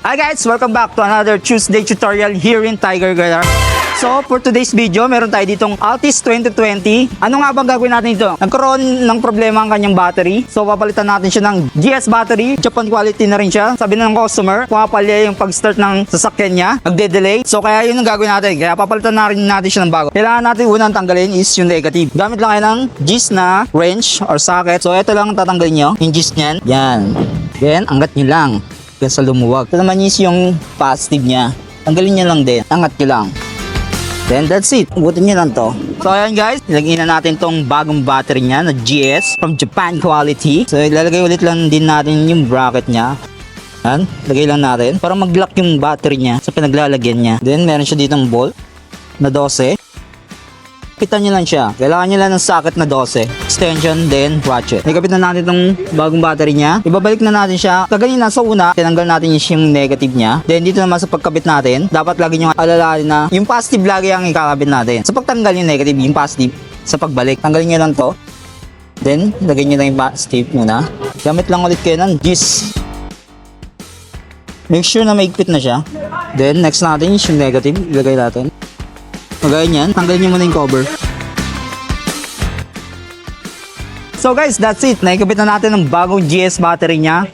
Hi guys! Welcome back to another Tuesday tutorial here in Tiger Garage. So for today's video, meron tayo ditong Altis 2020. Ano nga bang gagawin natin dito? Nagkaroon ng problema ang kanyang battery. So papalitan natin siya ng GS battery. Japan quality na rin siya. Sabi ng customer, pumapalya yung pag-start ng sasakyan niya. Nagde-delay. So kaya yun ang gagawin natin. Kaya papalitan na rin natin siya ng bago. Kailangan natin unang tanggalin is yung negative. Gamit lang kayo ng GS na wrench or socket. So ito lang tatanggalin nyo. Yung GS niyan. Yan. Then angat nyo lang. Kaya sa lumuwag. Ito naman is yung positive niya. Tanggalin nyo lang din. Angat nyo lang. Then that's it. Ubutin nyo lang to. So ayan guys, ilagay na natin tong bagong battery niya na GS from Japan quality. So ilalagay ulit lang din natin yung bracket niya. Yan, lagay lang natin para mag-lock yung battery niya sa pinaglalagyan niya. Then meron siya ditong bolt na 12. Kapitan nyo lang siya. Kailangan nyo lang ng socket na 12. Extension, then ratchet. Ikapit na natin itong bagong battery niya. Ibabalik na natin siya. Kaganina sa una, tinanggal natin yung negative niya. Then dito naman sa pagkabit natin, dapat lagi nyo alalahanin na yung positive lagi ang ikakabit natin. Sa pagtanggal yung negative, yung positive, sa pagbalik, tanggalin nyo lang to. Then, lagay nyo lang yung positive muna. Gamit lang ulit kayo ng GIS. Make sure na maigpit na siya. Then, next natin yung negative. Ilagay natin. Magaya niyan, tanggalin nyo muna yung cover. So guys, that's it. Naikabit na natin ang bagong GS battery niya.